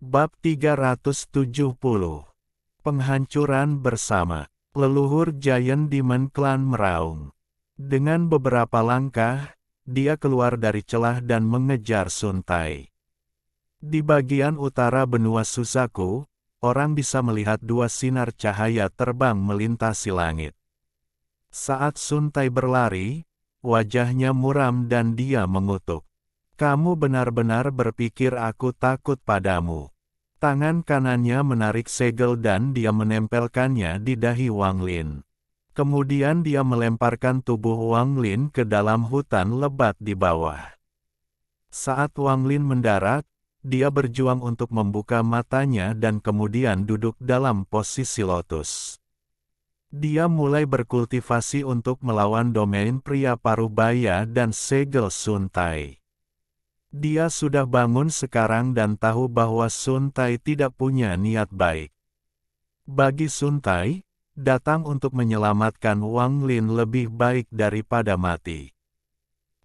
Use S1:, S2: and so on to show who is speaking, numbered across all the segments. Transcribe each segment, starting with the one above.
S1: Bab 370. Penghancuran bersama. Leluhur Giant Demon Clan meraung. Dengan beberapa langkah, dia keluar dari celah dan mengejar Sun Tai. Di bagian utara benua Suzaku, orang bisa melihat dua sinar cahaya terbang melintasi langit. Saat Sun Tai berlari, wajahnya muram dan dia mengutuk. Kamu benar-benar berpikir aku takut padamu. Tangan kanannya menarik segel dan dia menempelkannya di dahi Wang Lin. Kemudian dia melemparkan tubuh Wang Lin ke dalam hutan lebat di bawah. Saat Wang Lin mendarat, dia berjuang untuk membuka matanya dan kemudian duduk dalam posisi lotus. Dia mulai berkultivasi untuk melawan domain pria parubaya dan segel Sun Tai. Dia sudah bangun sekarang dan tahu bahwa Sun Tai tidak punya niat baik. Bagi Sun Tai, datang untuk menyelamatkan Wang Lin lebih baik daripada mati.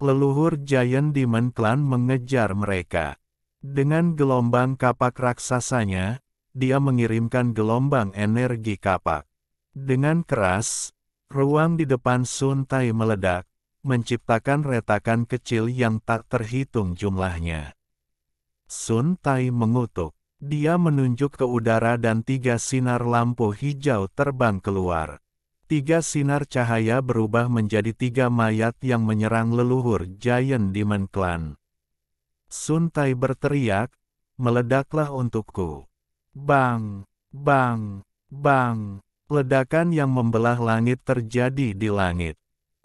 S1: Leluhur Giant Demon Clan mengejar mereka. Dengan gelombang kapak raksasanya, dia mengirimkan gelombang energi kapak. Dengan keras, ruang di depan Sun Tai meledak, menciptakan retakan kecil yang tak terhitung jumlahnya. Sun Tai mengutuk. Dia menunjuk ke udara dan tiga sinar lampu hijau terbang keluar. Tiga sinar cahaya berubah menjadi tiga mayat yang menyerang leluhur Giant Demon Clan. Sun Tai berteriak, meledaklah untukku. Bang, bang, bang. Ledakan yang membelah langit terjadi di langit.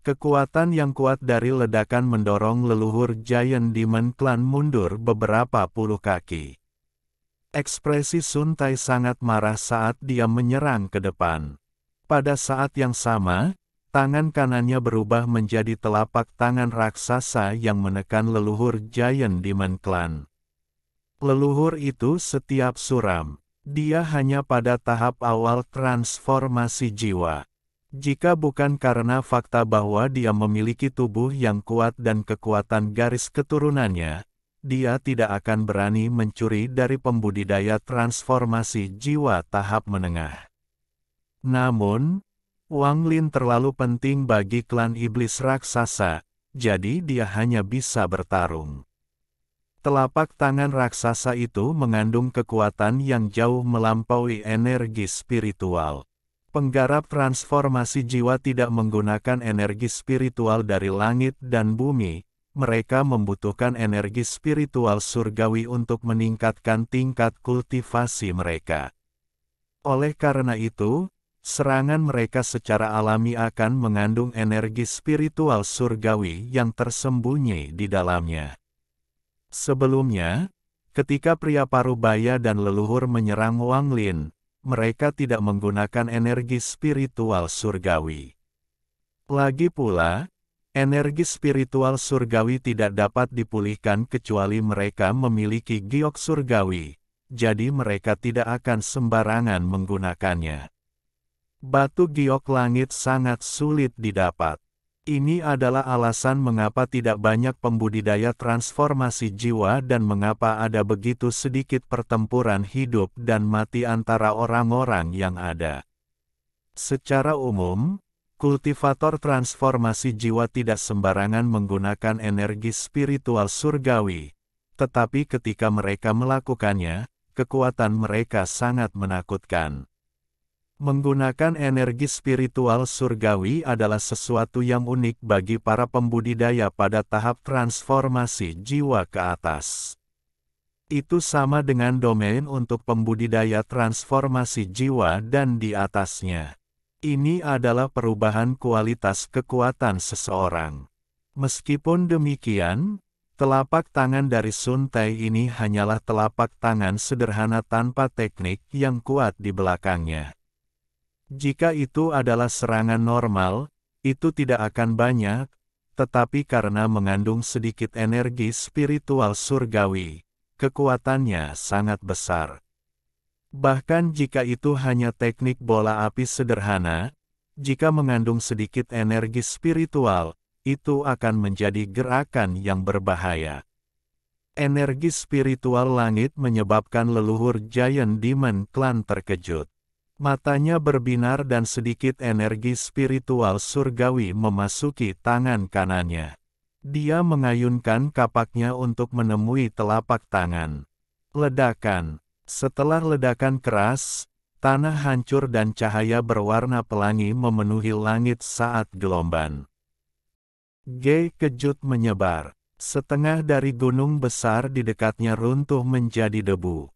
S1: Kekuatan yang kuat dari ledakan mendorong leluhur Giant Demon Clan mundur beberapa puluh kaki. Ekspresi Sun Tai sangat marah saat dia menyerang ke depan. Pada saat yang sama, tangan kanannya berubah menjadi telapak tangan raksasa yang menekan leluhur Giant Demon Clan. Leluhur itu setiap suram. Dia hanya pada tahap awal transformasi jiwa. Jika bukan karena fakta bahwa dia memiliki tubuh yang kuat dan kekuatan garis keturunannya, dia tidak akan berani mencuri dari pembudidaya transformasi jiwa tahap menengah. Namun, Wang Lin terlalu penting bagi klan iblis raksasa, jadi dia hanya bisa bertarung. Telapak tangan raksasa itu mengandung kekuatan yang jauh melampaui energi spiritual. Penggarap transformasi jiwa tidak menggunakan energi spiritual dari langit dan bumi, mereka membutuhkan energi spiritual surgawi untuk meningkatkan tingkat kultivasi mereka. Oleh karena itu, serangan mereka secara alami akan mengandung energi spiritual surgawi yang tersembunyi di dalamnya. Sebelumnya, ketika pria parubaya dan leluhur menyerang Wang Lin, mereka tidak menggunakan energi spiritual surgawi. Lagi pula, energi spiritual surgawi tidak dapat dipulihkan kecuali mereka memiliki giok surgawi, jadi mereka tidak akan sembarangan menggunakannya. Batu giok langit sangat sulit didapat. Ini adalah alasan mengapa tidak banyak pembudidaya transformasi jiwa dan mengapa ada begitu sedikit pertempuran hidup dan mati antara orang-orang yang ada. Secara umum, kultivator transformasi jiwa tidak sembarangan menggunakan energi spiritual surgawi, tetapi ketika mereka melakukannya, kekuatan mereka sangat menakutkan. Menggunakan energi spiritual surgawi adalah sesuatu yang unik bagi para pembudidaya pada tahap transformasi jiwa ke atas. Itu sama dengan domain untuk pembudidaya transformasi jiwa dan di atasnya. Ini adalah perubahan kualitas kekuatan seseorang. Meskipun demikian, telapak tangan dari Sun Tai ini hanyalah telapak tangan sederhana tanpa teknik yang kuat di belakangnya. Jika itu adalah serangan normal, itu tidak akan banyak, tetapi karena mengandung sedikit energi spiritual surgawi, kekuatannya sangat besar. Bahkan jika itu hanya teknik bola api sederhana, jika mengandung sedikit energi spiritual, itu akan menjadi gerakan yang berbahaya. Energi spiritual langit menyebabkan leluhur Giant Demon Clan terkejut. Matanya berbinar dan sedikit energi spiritual surgawi memasuki tangan kanannya. Dia mengayunkan kapaknya untuk menemui telapak tangan. Ledakan. Setelah ledakan keras, tanah hancur dan cahaya berwarna pelangi memenuhi langit saat gelombang. Kejut menyebar. Setengah dari gunung besar di dekatnya runtuh menjadi debu.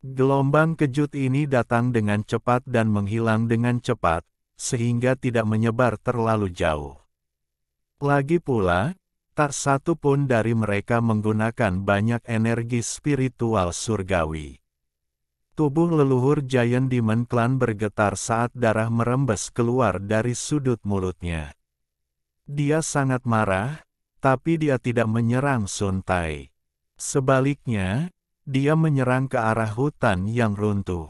S1: Gelombang kejut ini datang dengan cepat dan menghilang dengan cepat, sehingga tidak menyebar terlalu jauh. Lagi pula, tak satu pun dari mereka menggunakan banyak energi spiritual surgawi. Tubuh leluhur Giant Demon Clan bergetar saat darah merembes keluar dari sudut mulutnya. Dia sangat marah, tapi dia tidak menyerang Sun Tai. Sebaliknya, dia menyerang ke arah hutan yang runtuh.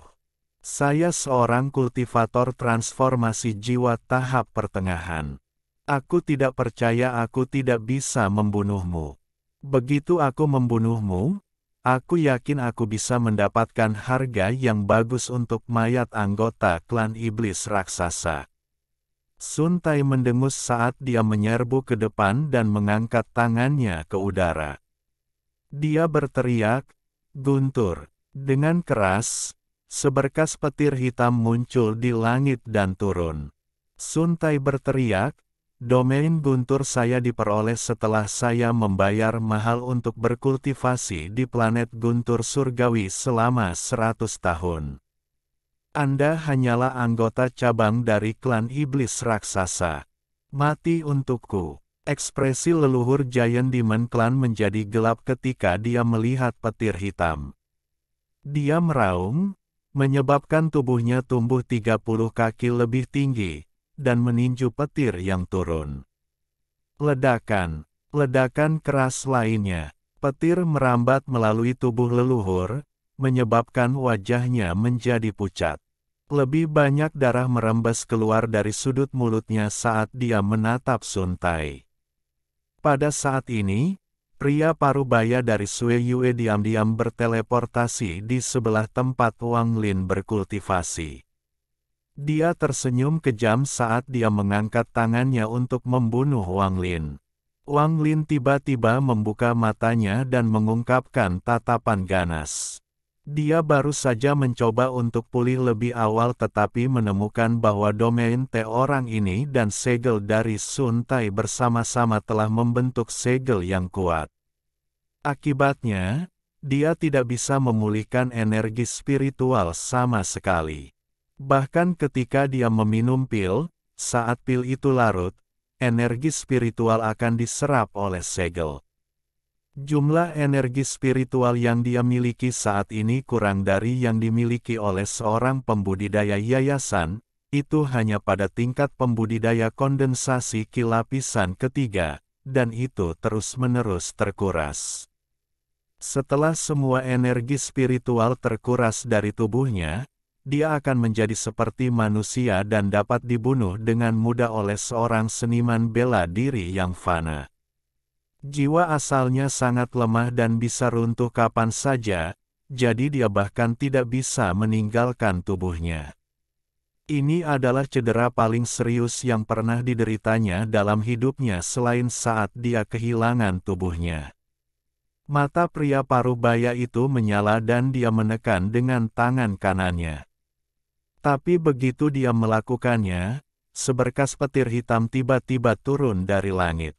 S1: Saya seorang kultivator transformasi jiwa tahap pertengahan. Aku tidak percaya aku tidak bisa membunuhmu. Begitu aku membunuhmu, aku yakin aku bisa mendapatkan harga yang bagus untuk mayat anggota klan iblis raksasa. Sun Tai mendengus saat dia menyerbu ke depan dan mengangkat tangannya ke udara. Dia berteriak, "Guntur!" Dengan keras, seberkas petir hitam muncul di langit dan turun. Sun Tai berteriak, "Domain guntur saya diperoleh setelah saya membayar mahal untuk berkultivasi di planet guntur surgawi selama 100 tahun. Anda hanyalah anggota cabang dari klan iblis raksasa. Mati untukku." Ekspresi leluhur Giant Demon Clan menjadi gelap ketika dia melihat petir hitam. Dia meraung, menyebabkan tubuhnya tumbuh 30 kaki lebih tinggi, dan meninju petir yang turun. Ledakan. Ledakan keras lainnya. Petir merambat melalui tubuh leluhur, menyebabkan wajahnya menjadi pucat. Lebih banyak darah merembes keluar dari sudut mulutnya saat dia menatap Sun Tai. Pada saat ini, pria parubaya dari Sui Yue diam-diam berteleportasi di sebelah tempat Wang Lin berkultivasi. Dia tersenyum kejam saat dia mengangkat tangannya untuk membunuh Wang Lin. Wang Lin tiba-tiba membuka matanya dan mengungkapkan tatapan ganas. Dia baru saja mencoba untuk pulih lebih awal tetapi menemukan bahwa domain T orang ini dan segel dari Sun Tai bersama-sama telah membentuk segel yang kuat. Akibatnya, dia tidak bisa memulihkan energi spiritual sama sekali. Bahkan ketika dia meminum pil, saat pil itu larut, energi spiritual akan diserap oleh segel. Jumlah energi spiritual yang dia miliki saat ini kurang dari yang dimiliki oleh seorang pembudidaya yayasan, itu hanya pada tingkat pembudidaya kondensasi Ki lapisan ketiga, dan itu terus-menerus terkuras. Setelah semua energi spiritual terkuras dari tubuhnya, dia akan menjadi seperti manusia dan dapat dibunuh dengan mudah oleh seorang seniman bela diri yang fana. Jiwa asalnya sangat lemah dan bisa runtuh kapan saja, jadi dia bahkan tidak bisa meninggalkan tubuhnya. Ini adalah cedera paling serius yang pernah dideritanya dalam hidupnya selain saat dia kehilangan tubuhnya. Mata pria parubaya itu menyala dan dia menekan dengan tangan kanannya. Tapi begitu dia melakukannya, seberkas petir hitam tiba-tiba turun dari langit.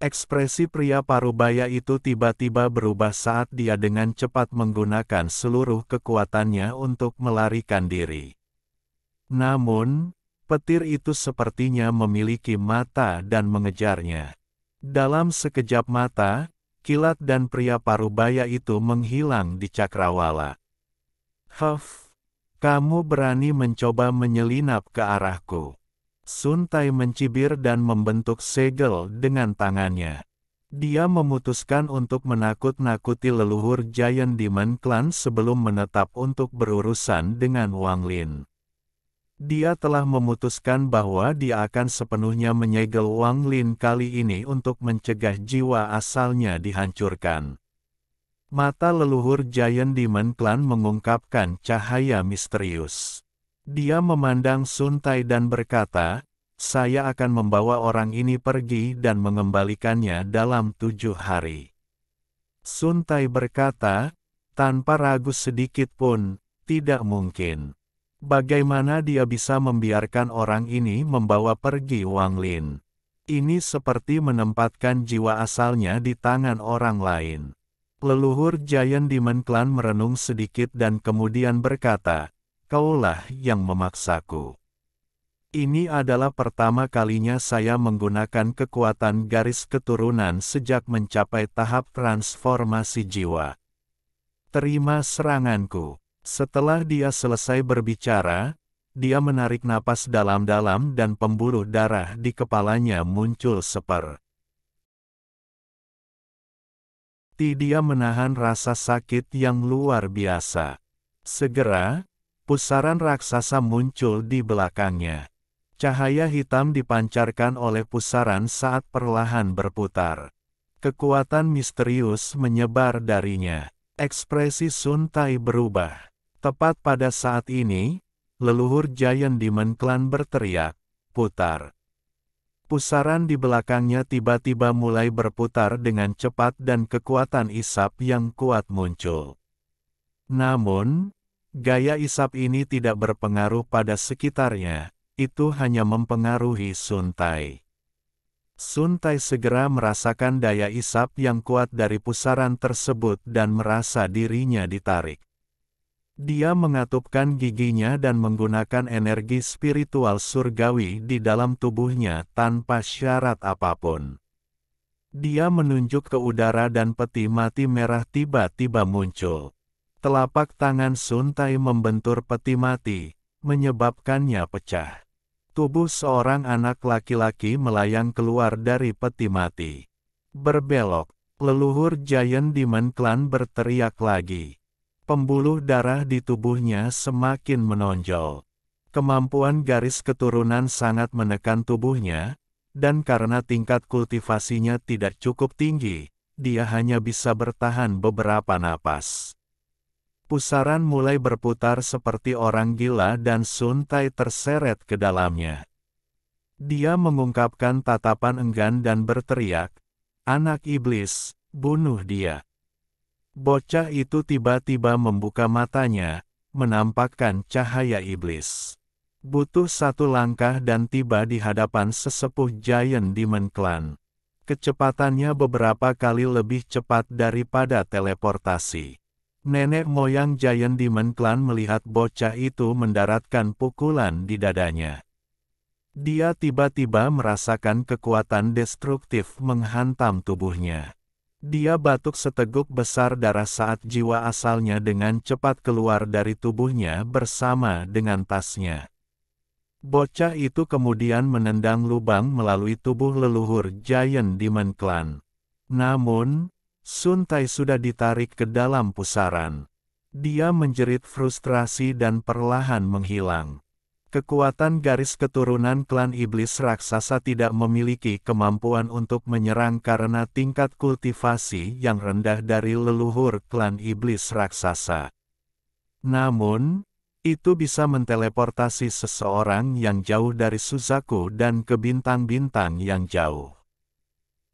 S1: Ekspresi pria parubaya itu tiba-tiba berubah saat dia dengan cepat menggunakan seluruh kekuatannya untuk melarikan diri. Namun, petir itu sepertinya memiliki mata dan mengejarnya. Dalam sekejap mata, kilat dan pria parubaya itu menghilang di cakrawala. "Huff, kamu berani mencoba menyelinap ke arahku." Sun Tai mencibir dan membentuk segel dengan tangannya. Dia memutuskan untuk menakut-nakuti leluhur Giant Demon Clan sebelum menetap untuk berurusan dengan Wang Lin. Dia telah memutuskan bahwa dia akan sepenuhnya menyegel Wang Lin kali ini untuk mencegah jiwa asalnya dihancurkan. Mata leluhur Giant Demon Clan mengungkapkan cahaya misterius. Dia memandang Sun Tai dan berkata, "Saya akan membawa orang ini pergi dan mengembalikannya dalam 7 hari." Sun Tai berkata, tanpa ragu sedikit pun, "Tidak mungkin. Bagaimana dia bisa membiarkan orang ini membawa pergi Wang Lin? Ini seperti menempatkan jiwa asalnya di tangan orang lain." Leluhur Giant Demon Clan merenung sedikit dan kemudian berkata, "Kaulah yang memaksaku. Ini adalah pertama kalinya saya menggunakan kekuatan garis keturunan sejak mencapai tahap transformasi jiwa. Terima seranganku." Setelah dia selesai berbicara, dia menarik napas dalam-dalam dan pembuluh darah di kepalanya muncul dia menahan rasa sakit yang luar biasa. Segera, pusaran raksasa muncul di belakangnya. Cahaya hitam dipancarkan oleh pusaran saat perlahan berputar. Kekuatan misterius menyebar darinya. Ekspresi Sun Tai berubah. Tepat pada saat ini, leluhur Giant Demon Clan berteriak, "Putar!" Pusaran di belakangnya tiba-tiba mulai berputar dengan cepat dan kekuatan isap yang kuat muncul. Namun, gaya isap ini tidak berpengaruh pada sekitarnya, itu hanya mempengaruhi Sun Tai. Sun Tai segera merasakan daya isap yang kuat dari pusaran tersebut dan merasa dirinya ditarik. Dia mengatupkan giginya dan menggunakan energi spiritual surgawi di dalam tubuhnya tanpa syarat apapun. Dia menunjuk ke udara dan peti mati merah tiba-tiba muncul. Telapak tangan Sun Tai membentur peti mati, menyebabkannya pecah. Tubuh seorang anak laki-laki melayang keluar dari peti mati. Berbelok, leluhur Giant Demon Clan berteriak lagi. Pembuluh darah di tubuhnya semakin menonjol. Kemampuan garis keturunan sangat menekan tubuhnya, dan karena tingkat kultivasinya tidak cukup tinggi, dia hanya bisa bertahan beberapa napas. Pusaran mulai berputar seperti orang gila dan Sun Tai terseret ke dalamnya. Dia mengungkapkan tatapan enggan dan berteriak, "Anak iblis, bunuh dia." Bocah itu tiba-tiba membuka matanya, menampakkan cahaya iblis. Butuh satu langkah dan tiba di hadapan sesepuh Giant Demon Clan. Kecepatannya beberapa kali lebih cepat daripada teleportasi. Nenek moyang Giant Demon Clan melihat bocah itu mendaratkan pukulan di dadanya. Dia tiba-tiba merasakan kekuatan destruktif menghantam tubuhnya. Dia batuk seteguk besar darah saat jiwa asalnya dengan cepat keluar dari tubuhnya bersama dengan tasnya. Bocah itu kemudian menendang lubang melalui tubuh leluhur Giant Demon Clan. Namun, Sun Tai sudah ditarik ke dalam pusaran. Dia menjerit frustrasi dan perlahan menghilang. Kekuatan garis keturunan klan iblis raksasa tidak memiliki kemampuan untuk menyerang karena tingkat kultivasi yang rendah dari leluhur klan iblis raksasa. Namun, itu bisa menteleportasi seseorang yang jauh dari Suzaku dan ke bintang-bintang yang jauh.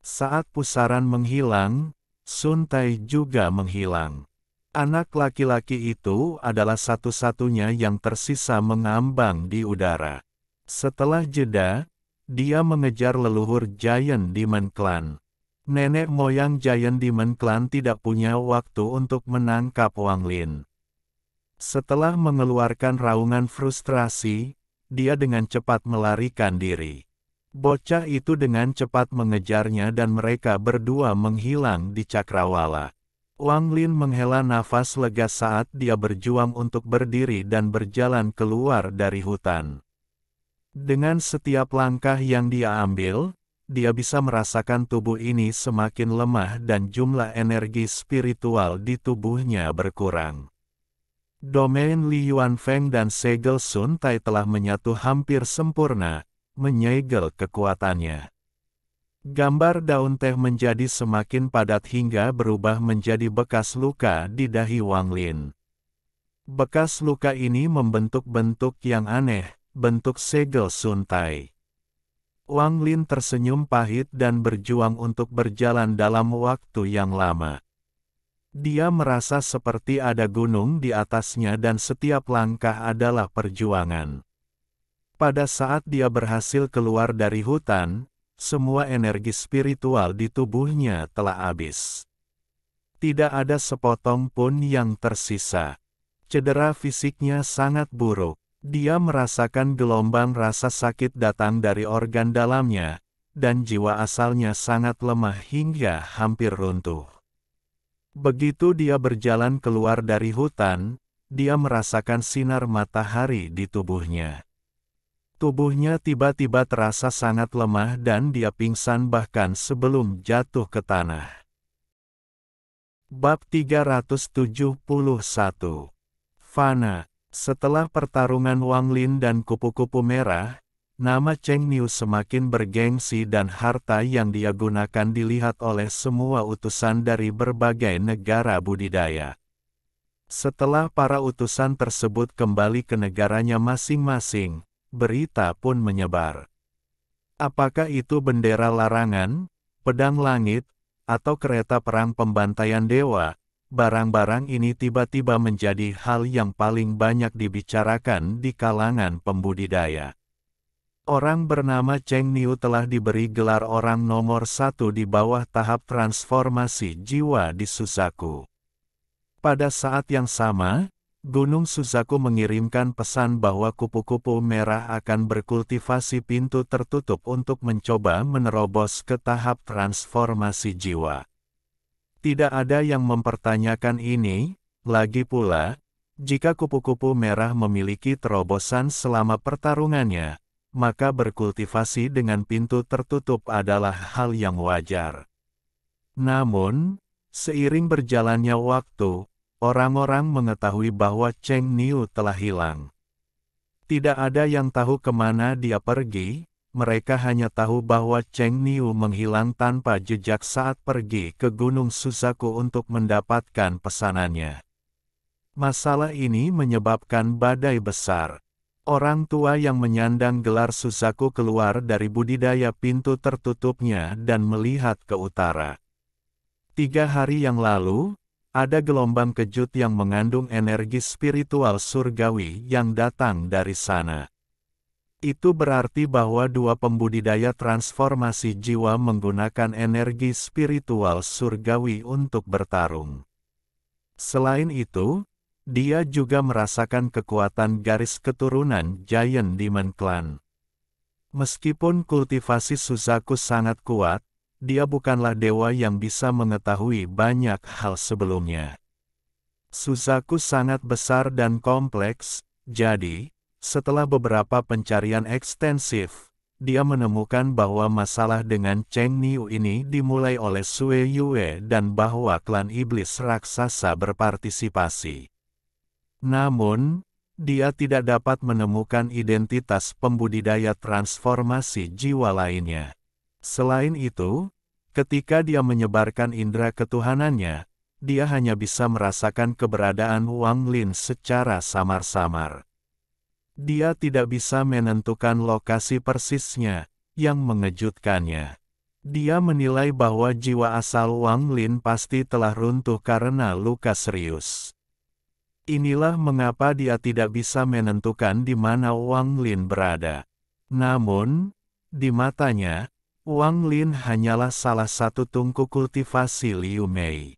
S1: Saat pusaran menghilang, Sun Tai juga menghilang. Anak laki-laki itu adalah satu-satunya yang tersisa mengambang di udara. Setelah jeda, dia mengejar leluhur Giant Demon Clan. Nenek moyang Giant Demon Clan tidak punya waktu untuk menangkap Wang Lin. Setelah mengeluarkan raungan frustrasi, dia dengan cepat melarikan diri. Bocah itu dengan cepat mengejarnya dan mereka berdua menghilang di cakrawala. Wang Lin menghela nafas lega saat dia berjuang untuk berdiri dan berjalan keluar dari hutan. Dengan setiap langkah yang dia ambil, dia bisa merasakan tubuh ini semakin lemah dan jumlah energi spiritual di tubuhnya berkurang. Domain Li Yuanfeng dan segel Sun Tai telah menyatu hampir sempurna, menyegel kekuatannya. Gambar daun teh menjadi semakin padat hingga berubah menjadi bekas luka di dahi Wang Lin. Bekas luka ini membentuk bentuk yang aneh, bentuk segel suntai. Wang Lin tersenyum pahit dan berjuang untuk berjalan dalam waktu yang lama. Dia merasa seperti ada gunung di atasnya dan setiap langkah adalah perjuangan. Pada saat dia berhasil keluar dari hutan, semua energi spiritual di tubuhnya telah habis. Tidak ada sepotong pun yang tersisa. Cedera fisiknya sangat buruk. Dia merasakan gelombang rasa sakit datang dari organ dalamnya, dan jiwa asalnya sangat lemah hingga hampir runtuh. Begitu dia berjalan keluar dari hutan, dia merasakan sinar matahari di tubuhnya. Tubuhnya tiba-tiba terasa sangat lemah dan dia pingsan bahkan sebelum jatuh ke tanah. Bab 371. Fana. Setelah pertarungan Wang Lin dan kupu-kupu merah, nama Cheng Niu semakin bergengsi dan harta yang dia gunakan dilihat oleh semua utusan dari berbagai negara budidaya. Setelah para utusan tersebut kembali ke negaranya masing-masing, berita pun menyebar. Apakah itu bendera larangan, pedang langit, atau kereta perang pembantaian dewa? Barang-barang ini tiba-tiba menjadi hal yang paling banyak dibicarakan di kalangan pembudidaya. Orang bernama Cheng Niu telah diberi gelar orang nomor 1 di bawah tahap transformasi jiwa di Suzaku. Pada saat yang sama, Gunung Suzaku mengirimkan pesan bahwa kupu-kupu merah akan berkultivasi pintu tertutup untuk mencoba menerobos ke tahap transformasi jiwa. Tidak ada yang mempertanyakan ini, lagi pula, jika kupu-kupu merah memiliki terobosan selama pertarungannya, maka berkultivasi dengan pintu tertutup adalah hal yang wajar. Namun, seiring berjalannya waktu, orang-orang mengetahui bahwa Cheng Niu telah hilang. Tidak ada yang tahu kemana dia pergi. Mereka hanya tahu bahwa Cheng Niu menghilang tanpa jejak saat pergi ke Gunung Suzaku untuk mendapatkan pesanannya. Masalah ini menyebabkan badai besar. Orang tua yang menyandang gelar Suzaku keluar dari budidaya pintu tertutupnya dan melihat ke utara. 3 hari yang lalu, ada gelombang kejut yang mengandung energi spiritual surgawi yang datang dari sana. Itu berarti bahwa dua pembudidaya transformasi jiwa menggunakan energi spiritual surgawi untuk bertarung. Selain itu, dia juga merasakan kekuatan garis keturunan Giant Demon Clan. Meskipun kultivasi Suzaku sangat kuat, dia bukanlah dewa yang bisa mengetahui banyak hal sebelumnya. Suzaku sangat besar dan kompleks, jadi, setelah beberapa pencarian ekstensif, dia menemukan bahwa masalah dengan Cheng Niu ini dimulai oleh Sue Yue dan bahwa klan iblis raksasa berpartisipasi. Namun, dia tidak dapat menemukan identitas pembudidaya transformasi jiwa lainnya. Selain itu, ketika dia menyebarkan indera ketuhanannya, dia hanya bisa merasakan keberadaan Wang Lin secara samar-samar. Dia tidak bisa menentukan lokasi persisnya, yang mengejutkannya. Dia menilai bahwa jiwa asal Wang Lin pasti telah runtuh karena luka serius. Inilah mengapa dia tidak bisa menentukan di mana Wang Lin berada. Namun, di matanya, Wang Lin hanyalah salah satu tungku kultivasi Liu Mei.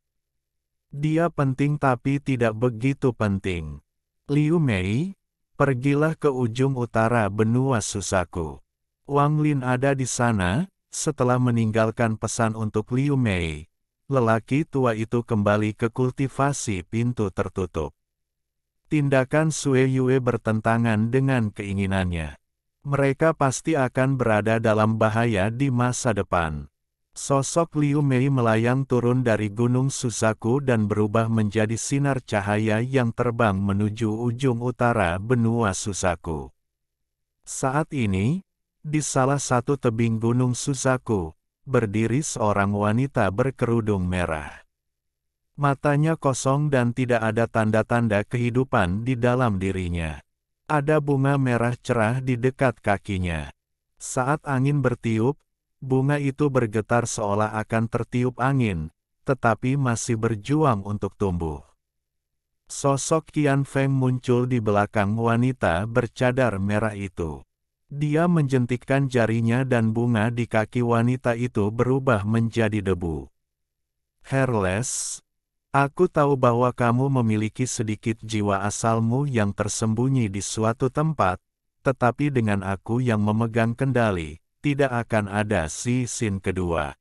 S1: Dia penting tapi tidak begitu penting. Liu Mei, pergilah ke ujung utara benua Suzaku. Wang Lin ada di sana. Setelah meninggalkan pesan untuk Liu Mei, lelaki tua itu kembali ke kultivasi pintu tertutup. Tindakan Sue Yue bertentangan dengan keinginannya. Mereka pasti akan berada dalam bahaya di masa depan. Sosok Liu Mei melayang turun dari Gunung Suzaku dan berubah menjadi sinar cahaya yang terbang menuju ujung utara benua Suzaku. Saat ini, di salah satu tebing Gunung Suzaku, berdiri seorang wanita berkerudung merah. Matanya kosong dan tidak ada tanda-tanda kehidupan di dalam dirinya. Ada bunga merah cerah di dekat kakinya. Saat angin bertiup, bunga itu bergetar seolah akan tertiup angin, tetapi masih berjuang untuk tumbuh. Sosok Qian Feng muncul di belakang wanita bercadar merah itu. Dia menjentikkan jarinya dan bunga di kaki wanita itu berubah menjadi debu. Herles, aku tahu bahwa kamu memiliki sedikit jiwa asalmu yang tersembunyi di suatu tempat, tetapi dengan aku yang memegang kendali, tidak akan ada Sin kedua.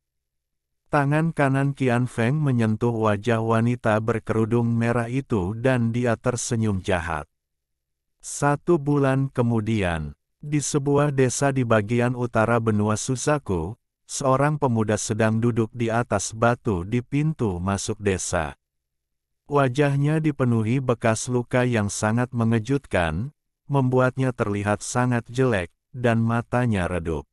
S1: Tangan kanan Qian Feng menyentuh wajah wanita berkerudung merah itu dan dia tersenyum jahat. 1 bulan kemudian, di sebuah desa di bagian utara benua Susaku, seorang pemuda sedang duduk di atas batu di pintu masuk desa. Wajahnya dipenuhi bekas luka yang sangat mengejutkan, membuatnya terlihat sangat jelek, dan matanya redup.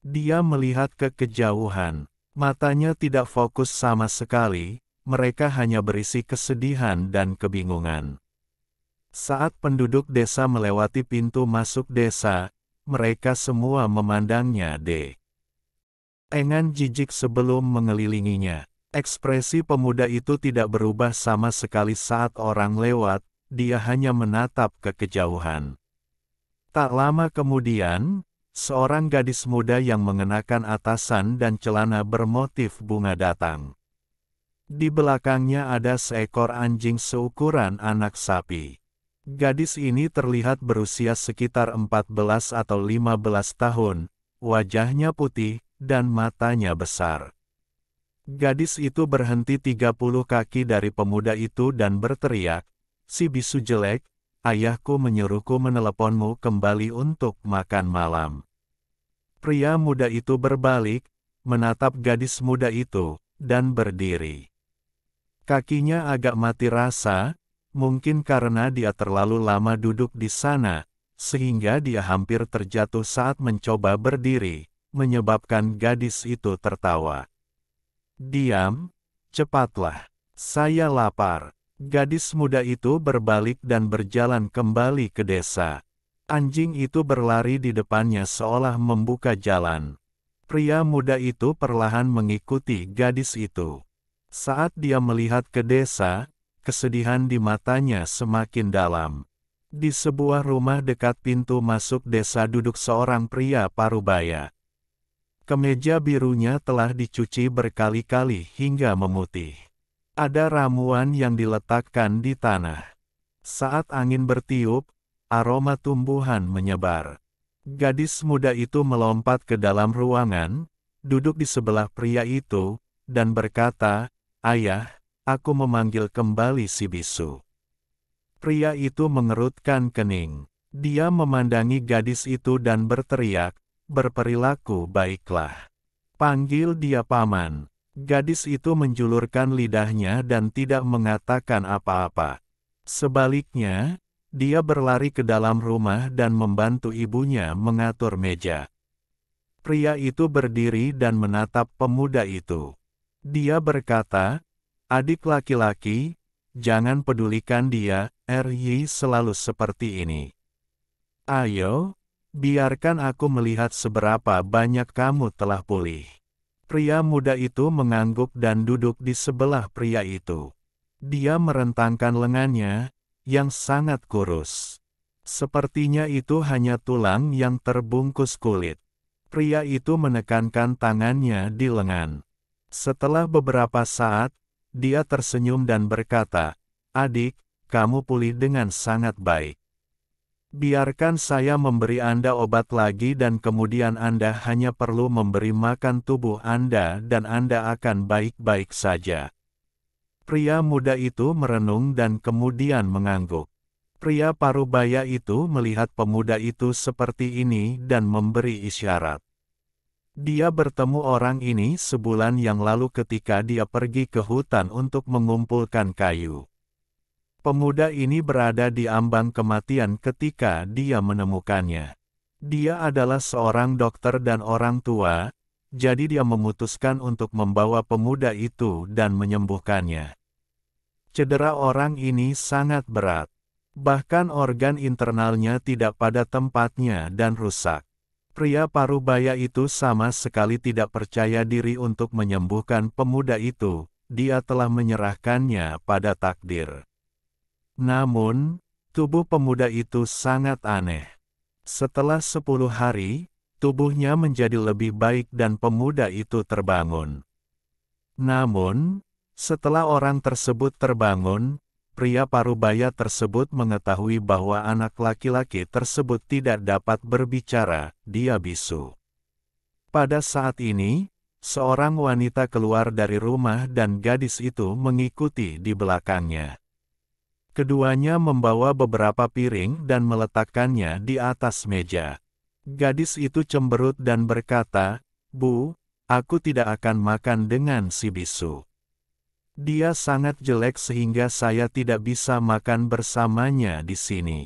S1: Dia melihat ke kejauhan. Matanya tidak fokus sama sekali, mereka hanya berisi kesedihan dan kebingungan. Saat penduduk desa melewati pintu masuk desa, mereka semua memandangnya dengan jijik sebelum mengelilinginya. Ekspresi pemuda itu tidak berubah sama sekali saat orang lewat, dia hanya menatap ke kejauhan. Tak lama kemudian, seorang gadis muda yang mengenakan atasan dan celana bermotif bunga datang. Di belakangnya ada seekor anjing seukuran anak sapi. Gadis ini terlihat berusia sekitar 14 atau 15 tahun, wajahnya putih, dan matanya besar. Gadis itu berhenti 30 kaki dari pemuda itu dan berteriak, "Si bisu jelek, ayahku menyuruhku meneleponmu kembali untuk makan malam." Pria muda itu berbalik, menatap gadis muda itu, dan berdiri. Kakinya agak mati rasa, mungkin karena dia terlalu lama duduk di sana, sehingga dia hampir terjatuh saat mencoba berdiri, menyebabkan gadis itu tertawa. "Diam, cepatlah. Saya lapar." Gadis muda itu berbalik dan berjalan kembali ke desa. Anjing itu berlari di depannya seolah membuka jalan. Pria muda itu perlahan mengikuti gadis itu. Saat dia melihat ke desa, kesedihan di matanya semakin dalam. Di sebuah rumah dekat pintu masuk desa duduk seorang pria parubaya. Kemeja birunya telah dicuci berkali-kali hingga memutih. Ada ramuan yang diletakkan di tanah. Saat angin bertiup, aroma tumbuhan menyebar. Gadis muda itu melompat ke dalam ruangan, duduk di sebelah pria itu, dan berkata, "Ayah, aku memanggil kembali si bisu." Pria itu mengerutkan kening. Dia memandangi gadis itu dan berteriak, "Berperilaku baiklah. Panggil dia paman." Gadis itu menjulurkan lidahnya dan tidak mengatakan apa-apa. Sebaliknya, dia berlari ke dalam rumah dan membantu ibunya mengatur meja. Pria itu berdiri dan menatap pemuda itu. Dia berkata, "Adik laki-laki, jangan pedulikan dia, RY selalu seperti ini. Ayo, biarkan aku melihat seberapa banyak kamu telah pulih." Pria muda itu mengangguk dan duduk di sebelah pria itu. Dia merentangkan lengannya, yang sangat kurus. Sepertinya itu hanya tulang yang terbungkus kulit. Pria itu menekankan tangannya di lengan. Setelah beberapa saat, dia tersenyum dan berkata, "Adik, kamu pulih dengan sangat baik. Biarkan saya memberi Anda obat lagi dan kemudian Anda hanya perlu memberi makan tubuh Anda dan Anda akan baik-baik saja." Pria muda itu merenung dan kemudian mengangguk. Pria parubaya itu melihat pemuda itu seperti ini dan memberi isyarat. Dia bertemu orang ini sebulan yang lalu ketika dia pergi ke hutan untuk mengumpulkan kayu. Pemuda ini berada di ambang kematian ketika dia menemukannya. Dia adalah seorang dokter dan orang tua, jadi dia memutuskan untuk membawa pemuda itu dan menyembuhkannya. Cedera orang ini sangat berat. Bahkan organ internalnya tidak pada tempatnya dan rusak. Pria parubaya itu sama sekali tidak percaya diri untuk menyembuhkan pemuda itu, dia telah menyerahkannya pada takdir. Namun, tubuh pemuda itu sangat aneh. Setelah 10 hari, tubuhnya menjadi lebih baik dan pemuda itu terbangun. Namun, setelah orang tersebut terbangun, pria parubaya tersebut mengetahui bahwa anak laki-laki tersebut tidak dapat berbicara, dia bisu. Pada saat ini, seorang wanita keluar dari rumah dan gadis itu mengikuti di belakangnya. Keduanya membawa beberapa piring dan meletakkannya di atas meja. Gadis itu cemberut dan berkata, "Bu, aku tidak akan makan dengan si bisu. Dia sangat jelek sehingga saya tidak bisa makan bersamanya di sini."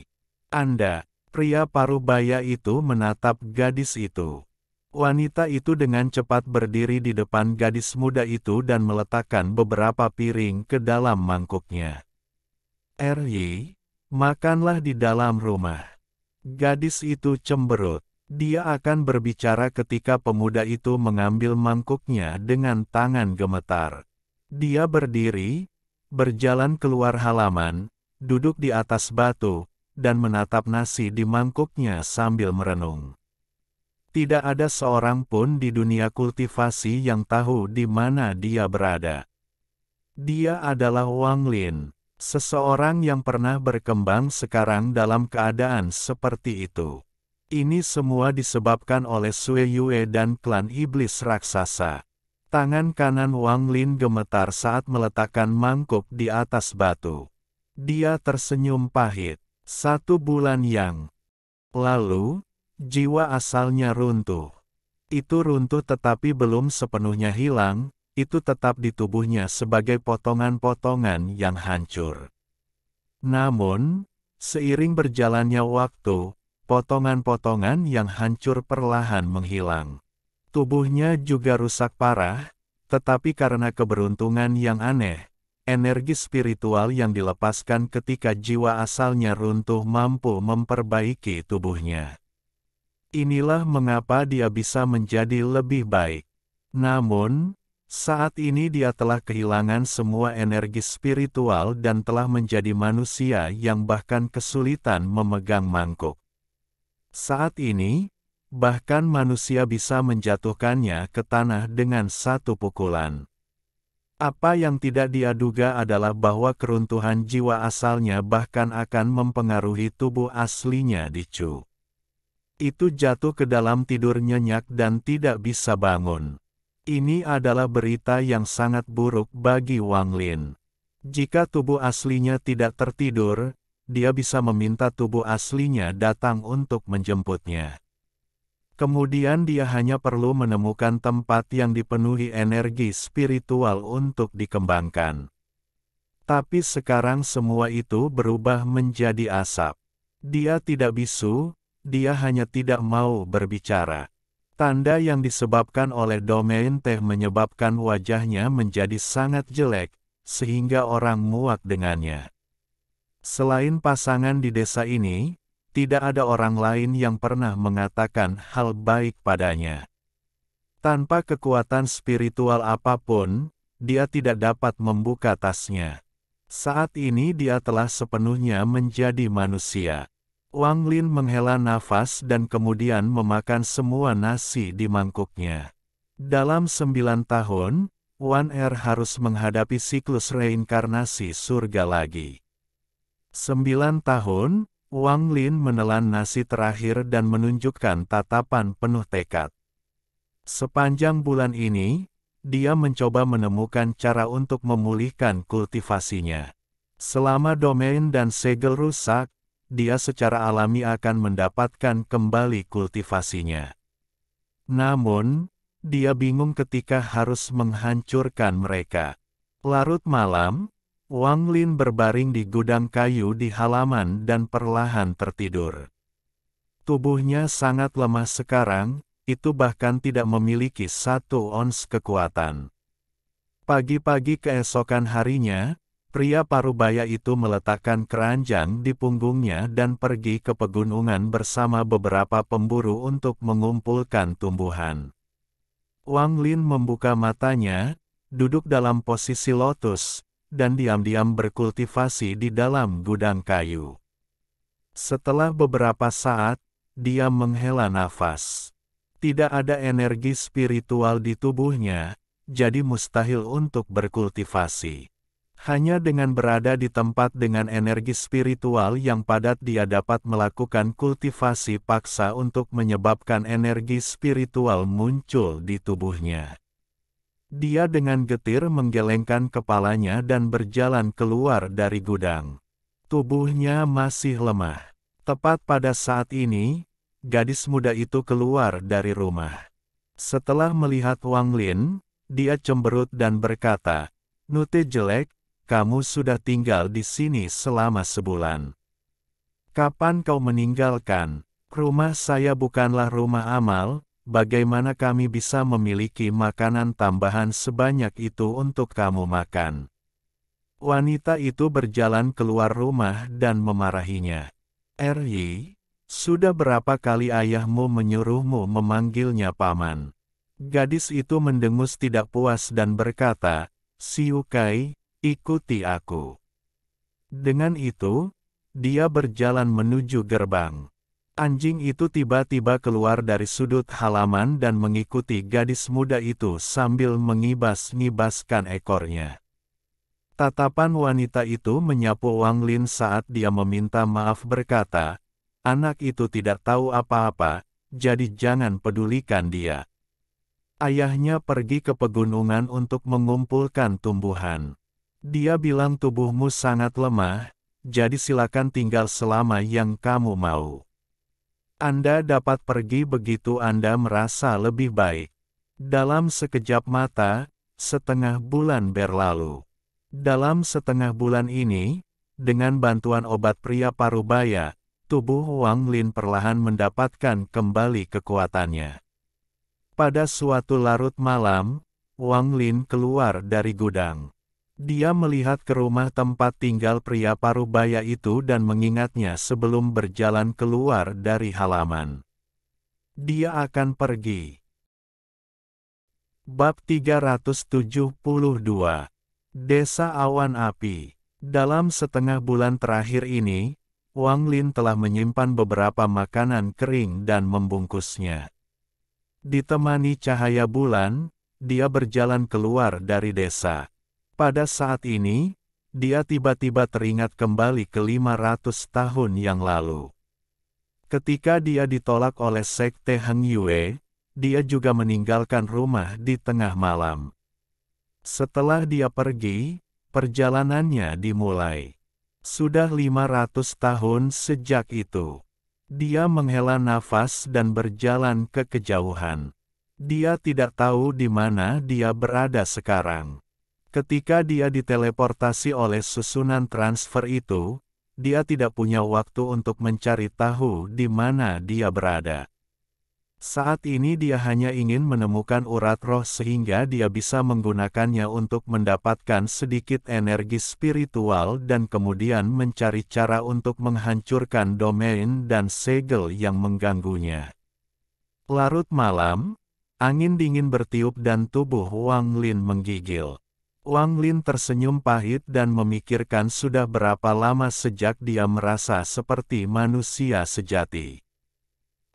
S1: Anda, pria parubaya itu menatap gadis itu. Wanita itu dengan cepat berdiri di depan gadis muda itu dan meletakkan beberapa piring ke dalam mangkuknya. "RY, makanlah di dalam rumah." Gadis itu cemberut. Dia akan berbicara ketika pemuda itu mengambil mangkuknya dengan tangan gemetar. Dia berdiri, berjalan keluar halaman, duduk di atas batu, dan menatap nasi di mangkuknya sambil merenung. Tidak ada seorang pun di dunia kultivasi yang tahu di mana dia berada. Dia adalah Wang Lin, seseorang yang pernah berkembang sekarang dalam keadaan seperti itu. Ini semua disebabkan oleh Sui Yue dan klan iblis raksasa. Tangan kanan Wang Lin gemetar saat meletakkan mangkuk di atas batu. Dia tersenyum pahit. 1 bulan yang lalu, jiwa asalnya runtuh. Itu runtuh tetapi belum sepenuhnya hilang, itu tetap di tubuhnya sebagai potongan-potongan yang hancur. Namun, seiring berjalannya waktu, potongan-potongan yang hancur perlahan menghilang. Tubuhnya juga rusak parah, tetapi karena keberuntungan yang aneh, energi spiritual yang dilepaskan ketika jiwa asalnya runtuh mampu memperbaiki tubuhnya. Inilah mengapa dia bisa menjadi lebih baik. Namun, saat ini dia telah kehilangan semua energi spiritual dan telah menjadi manusia yang bahkan kesulitan memegang mangkuk. Saat ini, bahkan manusia bisa menjatuhkannya ke tanah dengan 1 pukulan. Apa yang tidak dia duga adalah bahwa keruntuhan jiwa asalnya bahkan akan mempengaruhi tubuh aslinya di Chu. Itu jatuh ke dalam tidur nyenyak dan tidak bisa bangun. Ini adalah berita yang sangat buruk bagi Wang Lin. Jika tubuh aslinya tidak tertidur, dia bisa meminta tubuh aslinya datang untuk menjemputnya. Kemudian dia hanya perlu menemukan tempat yang dipenuhi energi spiritual untuk dikembangkan. Tapi sekarang semua itu berubah menjadi asap. Dia tidak bisu, dia hanya tidak mau berbicara. Tanda yang disebabkan oleh domain teh menyebabkan wajahnya menjadi sangat jelek, sehingga orang muak dengannya. Selain pasangan di desa ini, tidak ada orang lain yang pernah mengatakan hal baik padanya. Tanpa kekuatan spiritual apapun, dia tidak dapat membuka tasnya. Saat ini dia telah sepenuhnya menjadi manusia. Wang Lin menghela nafas dan kemudian memakan semua nasi di mangkuknya. Dalam 9 tahun, Wan Er harus menghadapi siklus reinkarnasi surga lagi. 9 tahun, Wang Lin menelan nasi terakhir dan menunjukkan tatapan penuh tekad. Sepanjang bulan ini, dia mencoba menemukan cara untuk memulihkan kultivasinya. Selama domain dan segel rusak, dia secara alami akan mendapatkan kembali kultivasinya. Namun, dia bingung ketika harus menghancurkan mereka. Larut malam, Wang Lin berbaring di gudang kayu di halaman dan perlahan tertidur. Tubuhnya sangat lemah sekarang, itu bahkan tidak memiliki 1 ons kekuatan. Pagi-pagi keesokan harinya, pria parubaya itu meletakkan keranjang di punggungnya dan pergi ke pegunungan bersama beberapa pemburu untuk mengumpulkan tumbuhan. Wang Lin membuka matanya, duduk dalam posisi lotus, dan diam-diam berkultivasi di dalam gudang kayu. Setelah beberapa saat, dia menghela nafas. Tidak ada energi spiritual di tubuhnya, jadi mustahil untuk berkultivasi. Hanya dengan berada di tempat dengan energi spiritual yang padat dia dapat melakukan kultivasi paksa untuk menyebabkan energi spiritual muncul di tubuhnya. Dia dengan getir menggelengkan kepalanya dan berjalan keluar dari gudang. Tubuhnya masih lemah. Tepat pada saat ini, gadis muda itu keluar dari rumah. Setelah melihat Wang Lin, dia cemberut dan berkata, "Nute jelek, kamu sudah tinggal di sini selama sebulan. Kapan kau meninggalkan? Rumah saya bukanlah rumah amal, bagaimana kami bisa memiliki makanan tambahan sebanyak itu untuk kamu makan?" Wanita itu berjalan keluar rumah dan memarahinya. "Ri, sudah berapa kali ayahmu menyuruhmu memanggilnya paman?" Gadis itu mendengus tidak puas dan berkata, "Siukai, ikuti aku." Dengan itu, dia berjalan menuju gerbang. Anjing itu tiba-tiba keluar dari sudut halaman dan mengikuti gadis muda itu sambil mengibas-ngibaskan ekornya. Tatapan wanita itu menyapu Wang Lin saat dia meminta maaf berkata, "Anak itu tidak tahu apa-apa, jadi jangan pedulikan dia. Ayahnya pergi ke pegunungan untuk mengumpulkan tumbuhan. Dia bilang tubuhmu sangat lemah, jadi silakan tinggal selama yang kamu mau. Anda dapat pergi begitu Anda merasa lebih baik." Dalam sekejap mata, setengah bulan berlalu. Dalam setengah bulan ini, dengan bantuan obat pria parubaya, tubuh Wang Lin perlahan mendapatkan kembali kekuatannya. Pada suatu larut malam, Wang Lin keluar dari gudang. Dia melihat ke rumah tempat tinggal pria parubaya itu dan mengingatnya sebelum berjalan keluar dari halaman. Dia akan pergi. Bab 372. Desa Awan Api. Dalam setengah bulan terakhir ini, Wang Lin telah menyimpan beberapa makanan kering dan membungkusnya. Ditemani cahaya bulan, dia berjalan keluar dari desa. Pada saat ini, dia tiba-tiba teringat kembali ke 500 tahun yang lalu. Ketika dia ditolak oleh Sekte Heng Yue, dia juga meninggalkan rumah di tengah malam. Setelah dia pergi, perjalanannya dimulai. Sudah 500 tahun sejak itu. Dia menghela nafas dan berjalan ke kejauhan. Dia tidak tahu di mana dia berada sekarang. Ketika dia diteleportasi oleh susunan transfer itu, dia tidak punya waktu untuk mencari tahu di mana dia berada. Saat ini dia hanya ingin menemukan urat roh sehingga dia bisa menggunakannya untuk mendapatkan sedikit energi spiritual dan kemudian mencari cara untuk menghancurkan domain dan segel yang mengganggunya. Larut malam, angin dingin bertiup dan tubuh Wang Lin menggigil. Wang Lin tersenyum pahit dan memikirkan sudah berapa lama sejak dia merasa seperti manusia sejati.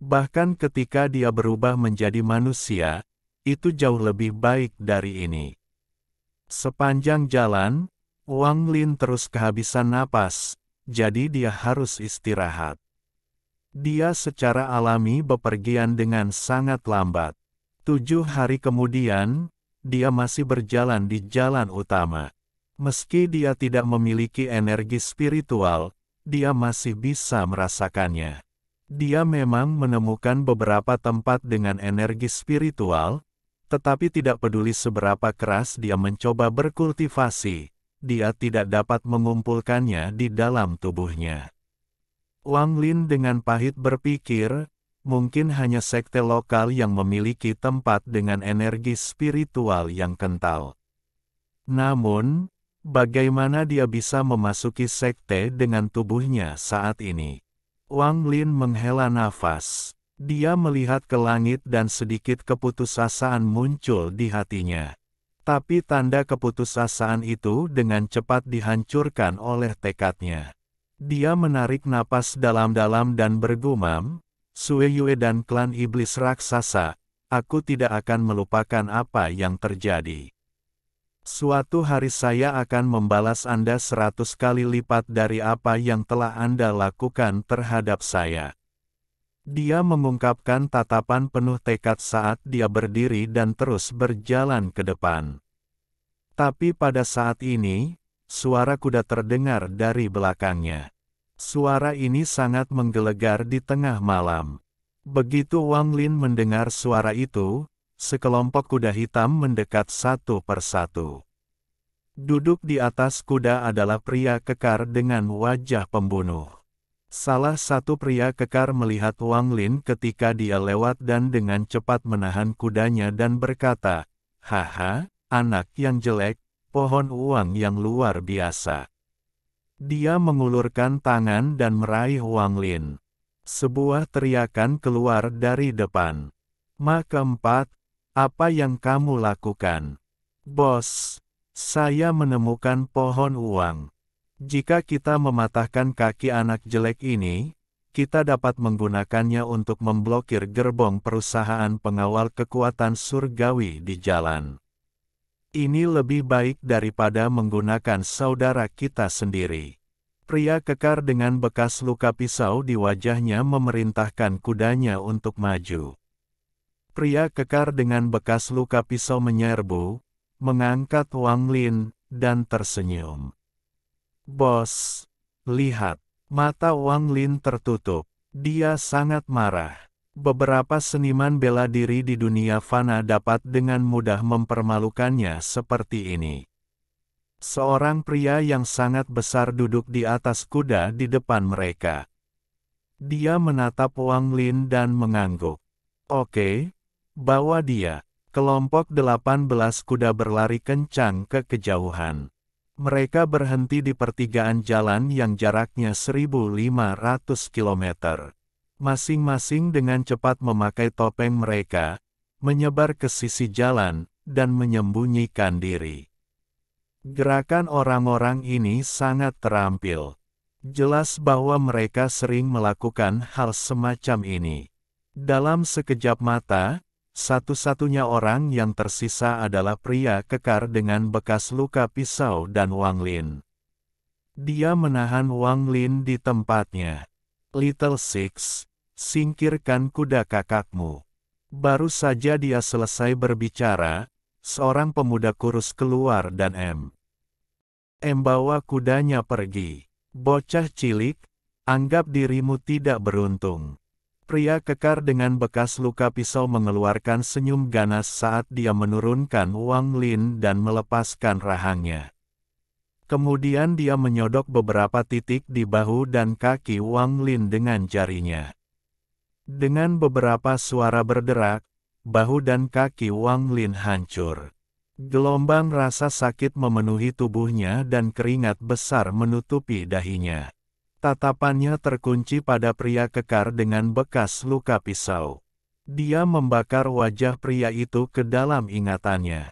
S1: Bahkan ketika dia berubah menjadi manusia, itu jauh lebih baik dari ini. Sepanjang jalan, Wang Lin terus kehabisan napas, jadi dia harus istirahat. Dia secara alami bepergian dengan sangat lambat. 7 hari kemudian, dia masih berjalan di jalan utama. Meski dia tidak memiliki energi spiritual, dia masih bisa merasakannya. Dia memang menemukan beberapa tempat dengan energi spiritual, tetapi tidak peduli seberapa keras dia mencoba berkultivasi, dia tidak dapat mengumpulkannya di dalam tubuhnya. Wang Lin dengan pahit berpikir, mungkin hanya sekte lokal yang memiliki tempat dengan energi spiritual yang kental. Namun, bagaimana dia bisa memasuki sekte dengan tubuhnya saat ini? Wang Lin menghela nafas. Dia melihat ke langit dan sedikit keputusasaan muncul di hatinya. Tapi tanda keputusasaan itu dengan cepat dihancurkan oleh tekadnya. Dia menarik napas dalam-dalam dan bergumam, Sue Yue dan klan iblis raksasa, aku tidak akan melupakan apa yang terjadi. Suatu hari saya akan membalas Anda 100 kali lipat dari apa yang telah Anda lakukan terhadap saya. Dia mengungkapkan tatapan penuh tekad saat dia berdiri dan terus berjalan ke depan. Tapi pada saat ini, suara kuda terdengar dari belakangnya. Suara ini sangat menggelegar di tengah malam. Begitu Wang Lin mendengar suara itu, sekelompok kuda hitam mendekat satu persatu. Duduk di atas kuda adalah pria kekar dengan wajah pembunuh. Salah satu pria kekar melihat Wang Lin ketika dia lewat dan dengan cepat menahan kudanya dan berkata, "Haha, anak yang jelek, pohon uang yang luar biasa." Dia mengulurkan tangan dan meraih Wang Lin. Sebuah teriakan keluar dari depan. "Ma keempat, apa yang kamu lakukan?" "Bos, saya menemukan pohon uang. Jika kita mematahkan kaki anak jelek ini, kita dapat menggunakannya untuk memblokir gerbong perusahaan pengawal kekuatan surgawi di jalan. Ini lebih baik daripada menggunakan saudara kita sendiri." Pria kekar dengan bekas luka pisau di wajahnya memerintahkan kudanya untuk maju. Pria kekar dengan bekas luka pisau menyerbu, mengangkat Wang Lin, dan tersenyum. "Bos, lihat." Mata Wang Lin tertutup. Dia sangat marah. Beberapa seniman bela diri di dunia fana dapat dengan mudah mempermalukannya seperti ini. Seorang pria yang sangat besar duduk di atas kuda di depan mereka. Dia menatap Wang Lin dan mengangguk. "Oke, bawa dia." Kelompok 18 kuda berlari kencang ke kejauhan. Mereka berhenti di pertigaan jalan yang jaraknya 1.500 km. Masing-masing dengan cepat memakai topeng mereka, menyebar ke sisi jalan, dan menyembunyikan diri. Gerakan orang-orang ini sangat terampil. Jelas bahwa mereka sering melakukan hal semacam ini. Dalam sekejap mata, satu-satunya orang yang tersisa adalah pria kekar dengan bekas luka pisau dan Wang Lin. Dia menahan Wang Lin di tempatnya. "Little Six, singkirkan kuda kakakmu." Baru saja dia selesai berbicara, seorang pemuda kurus keluar dan membawa kudanya pergi. "Bocah cilik, anggap dirimu tidak beruntung." Pria kekar dengan bekas luka pisau mengeluarkan senyum ganas saat dia menurunkan Wang Lin dan melepaskan rahangnya. Kemudian dia menyodok beberapa titik di bahu dan kaki Wang Lin dengan jarinya. Dengan beberapa suara berderak, bahu dan kaki Wang Lin hancur. Gelombang rasa sakit memenuhi tubuhnya dan keringat besar menutupi dahinya. Tatapannya terkunci pada pria kekar dengan bekas luka pisau. Dia membakar wajah pria itu ke dalam ingatannya.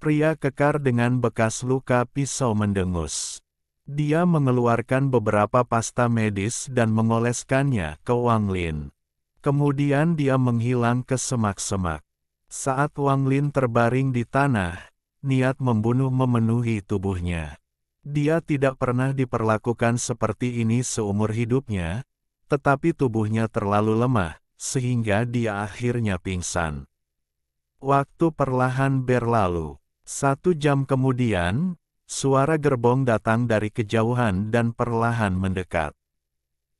S1: Pria kekar dengan bekas luka pisau mendengus. Dia mengeluarkan beberapa pasta medis dan mengoleskannya ke Wang Lin. Kemudian dia menghilang ke semak-semak. Saat Wang Lin terbaring di tanah, niat membunuh memenuhi tubuhnya. Dia tidak pernah diperlakukan seperti ini seumur hidupnya, tetapi tubuhnya terlalu lemah, sehingga dia akhirnya pingsan. Waktu perlahan berlalu. 1 jam kemudian, suara gerbong datang dari kejauhan dan perlahan mendekat.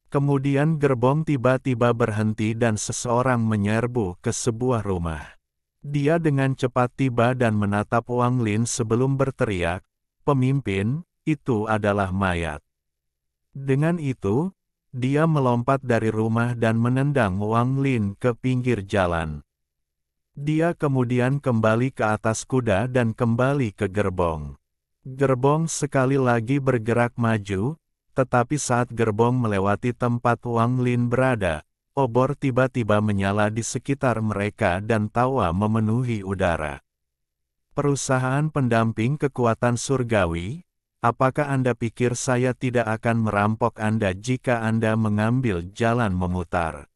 S1: Kemudian gerbong tiba-tiba berhenti dan seseorang menyerbu ke sebuah rumah. Dia dengan cepat tiba dan menatap Wang Lin sebelum berteriak, "Pemimpin, itu adalah mayat." Dengan itu, dia melompat dari rumah dan menendang Wang Lin ke pinggir jalan. Dia kemudian kembali ke atas kuda dan kembali ke gerbong. Gerbong sekali lagi bergerak maju, tetapi saat gerbong melewati tempat Wang Lin berada, obor tiba-tiba menyala di sekitar mereka dan tawa memenuhi udara. Perusahaan pendamping kekuatan surgawi, apakah Anda pikir saya tidak akan merampok Anda jika Anda mengambil jalan memutar?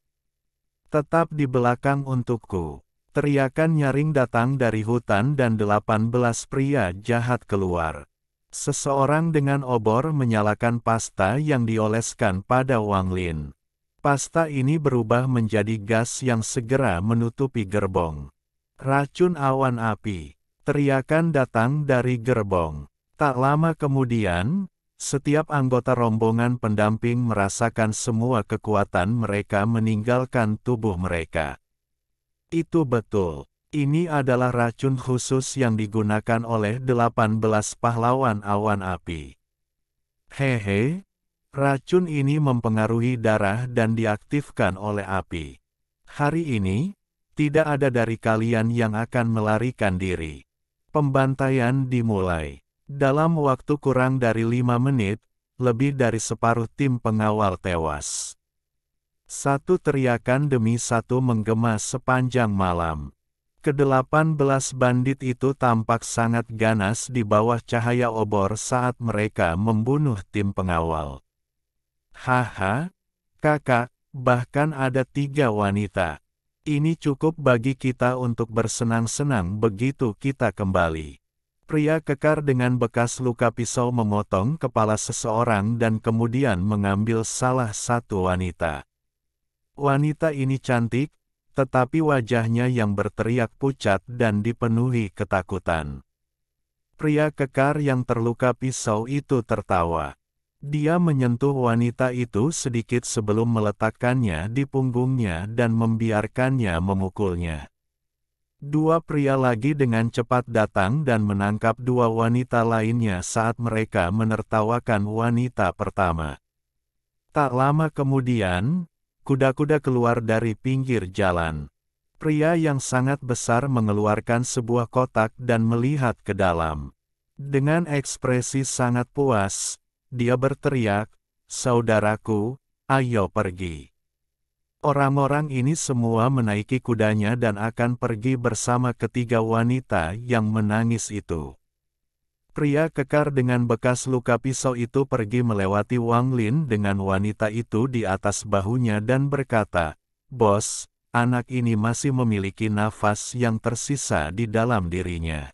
S1: Tetap di belakang untukku. Teriakan nyaring datang dari hutan dan 18 pria jahat keluar. Seseorang dengan obor menyalakan pasta yang dioleskan pada Wang Lin. Pasta ini berubah menjadi gas yang segera menutupi gerbong. Racun awan api. Teriakan datang dari gerbong. Tak lama kemudian, setiap anggota rombongan pendamping merasakan semua kekuatan mereka meninggalkan tubuh mereka. Itu betul. Ini adalah racun khusus yang digunakan oleh 18 pahlawan awan api. Hehe, racun ini mempengaruhi darah dan diaktifkan oleh api. Hari ini, tidak ada dari kalian yang akan melarikan diri. Pembantaian dimulai. Dalam waktu kurang dari 5 menit, lebih dari separuh tim pengawal tewas. Satu teriakan demi satu menggema sepanjang malam. Ke-18 bandit itu tampak sangat ganas di bawah cahaya obor saat mereka membunuh tim pengawal. Haha, kakak, bahkan ada 3 wanita. Ini cukup bagi kita untuk bersenang-senang begitu kita kembali. Pria kekar dengan bekas luka pisau memotong kepala seseorang dan kemudian mengambil salah satu wanita. Wanita ini cantik, tetapi wajahnya yang berteriak pucat dan dipenuhi ketakutan. Pria kekar yang terluka pisau itu tertawa. Dia menyentuh wanita itu sedikit sebelum meletakkannya di punggungnya dan membiarkannya memukulnya. 2 pria lagi dengan cepat datang dan menangkap 2 wanita lainnya saat mereka menertawakan wanita pertama. Tak lama kemudian, kuda-kuda keluar dari pinggir jalan. Pria yang sangat besar mengeluarkan sebuah kotak dan melihat ke dalam. Dengan ekspresi sangat puas, dia berteriak, "Saudaraku, ayo pergi." Orang-orang ini semua menaiki kudanya dan akan pergi bersama ketiga wanita yang menangis itu. Pria kekar dengan bekas luka pisau itu pergi melewati Wang Lin dengan wanita itu di atas bahunya dan berkata, "Bos, anak ini masih memiliki nafas yang tersisa di dalam dirinya.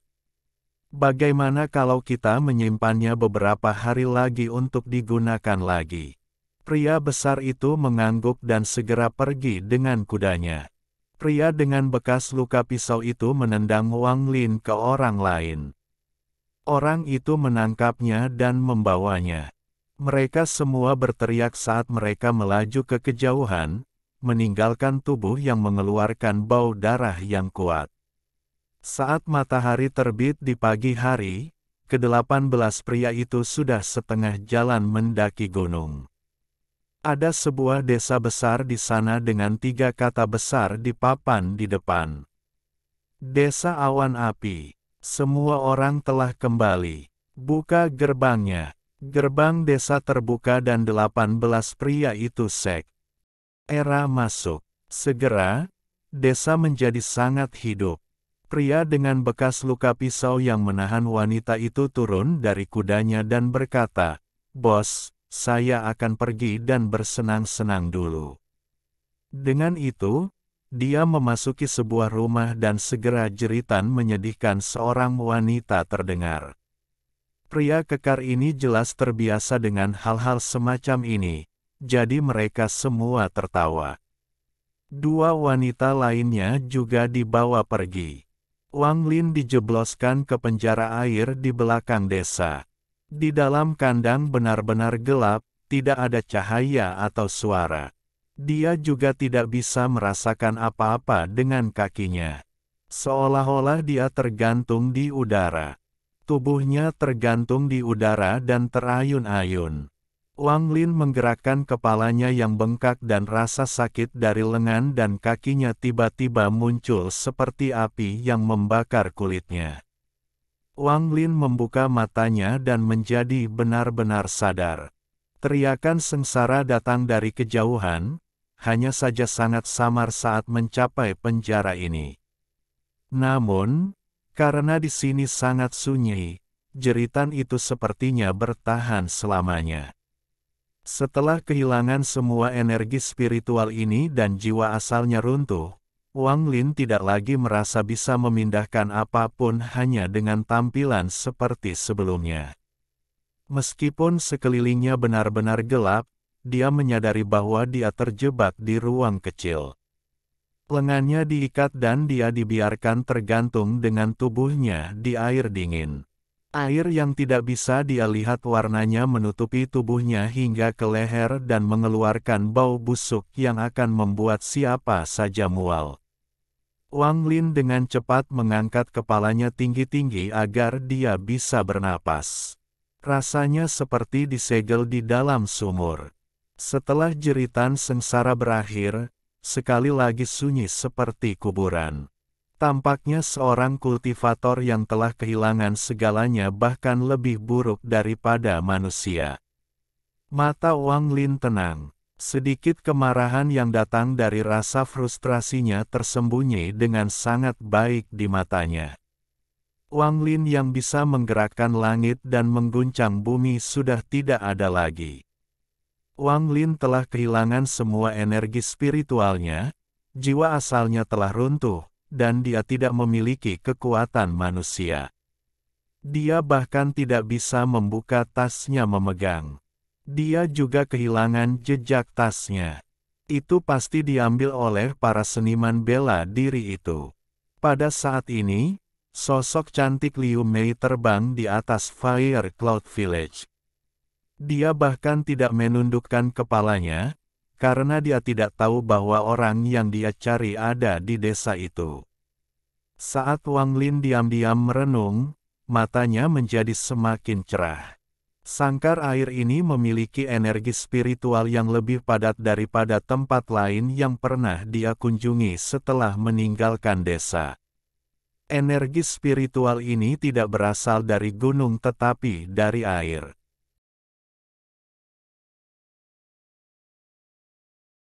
S1: Bagaimana kalau kita menyimpannya beberapa hari lagi untuk digunakan lagi?" Pria besar itu mengangguk dan segera pergi dengan kudanya. Pria dengan bekas luka pisau itu menendang Wang Lin ke orang lain. Orang itu menangkapnya dan membawanya. Mereka semua berteriak saat mereka melaju ke kejauhan, meninggalkan tubuh yang mengeluarkan bau darah yang kuat. Saat matahari terbit di pagi hari, ke-18 pria itu sudah setengah jalan mendaki gunung. Ada sebuah desa besar di sana dengan 3 kata besar di papan di depan. Desa Awan Api. Semua orang telah kembali. Buka gerbangnya. Gerbang desa terbuka dan 18 pria itu era masuk. Segera, desa menjadi sangat hidup. Pria dengan bekas luka pisau yang menahan wanita itu turun dari kudanya dan berkata, "Bos, saya akan pergi dan bersenang-senang dulu." Dengan itu, dia memasuki sebuah rumah dan segera jeritan menyedihkan seorang wanita terdengar. Pria kekar ini jelas terbiasa dengan hal-hal semacam ini, jadi mereka semua tertawa. 2 wanita lainnya juga dibawa pergi. Wang Lin dijebloskan ke penjara air di belakang desa. Di dalam kandang benar-benar gelap, tidak ada cahaya atau suara. Dia juga tidak bisa merasakan apa-apa dengan kakinya. Seolah-olah dia tergantung di udara. Tubuhnya tergantung di udara dan terayun-ayun. Wang Lin menggerakkan kepalanya yang bengkak dan rasa sakit dari lengan dan kakinya tiba-tiba muncul seperti api yang membakar kulitnya. Wang Lin membuka matanya dan menjadi benar-benar sadar. Teriakan sengsara datang dari kejauhan, hanya saja sangat samar saat mencapai penjara ini. Namun, karena di sini sangat sunyi, jeritan itu sepertinya bertahan selamanya. Setelah kehilangan semua energi spiritual ini dan jiwa asalnya runtuh, Wang Lin tidak lagi merasa bisa memindahkan apapun hanya dengan tampilan seperti sebelumnya. Meskipun sekelilingnya benar-benar gelap, dia menyadari bahwa dia terjebak di ruang kecil. Lengannya diikat dan dia dibiarkan tergantung dengan tubuhnya di air dingin. Air yang tidak bisa dia lihat warnanya menutupi tubuhnya hingga ke leher dan mengeluarkan bau busuk yang akan membuat siapa saja mual. Wang Lin dengan cepat mengangkat kepalanya tinggi-tinggi agar dia bisa bernapas. Rasanya seperti disegel di dalam sumur. Setelah jeritan sengsara berakhir, sekali lagi sunyi seperti kuburan. Tampaknya seorang kultivator yang telah kehilangan segalanya bahkan lebih buruk daripada manusia. Mata Wang Lin tenang. Sedikit kemarahan yang datang dari rasa frustrasinya tersembunyi dengan sangat baik di matanya. Wang Lin yang bisa menggerakkan langit dan mengguncang bumi sudah tidak ada lagi. Wang Lin telah kehilangan semua energi spiritualnya, jiwa asalnya telah runtuh, dan dia tidak memiliki kekuatan manusia. Dia bahkan tidak bisa membuka tasnya memegang. Dia juga kehilangan jejak tasnya. Itu pasti diambil oleh para seniman bela diri itu. Pada saat ini, sosok cantik Liu Mei terbang di atas Fire Cloud Village. Dia bahkan tidak menundukkan kepalanya, karena dia tidak tahu bahwa orang yang dia cari ada di desa itu. Saat Wang Lin diam-diam merenung, matanya menjadi semakin cerah. Sangkar air ini memiliki energi spiritual yang lebih padat daripada tempat lain yang pernah dia kunjungi setelah meninggalkan desa. Energi spiritual ini tidak berasal dari gunung tetapi dari air.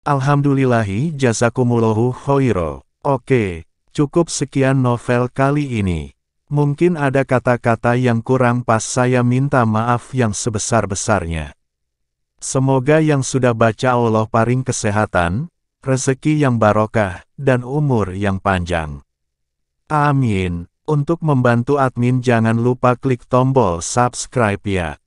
S1: Alhamdulillahi jazakumullahu khairo. Oke, cukup sekian novel kali ini. Mungkin ada kata-kata yang kurang pas, saya minta maaf yang sebesar-besarnya. Semoga yang sudah baca Allah paring kesehatan, rezeki yang barokah, dan umur yang panjang. Amin. Untuk membantu admin jangan lupa klik tombol subscribe ya.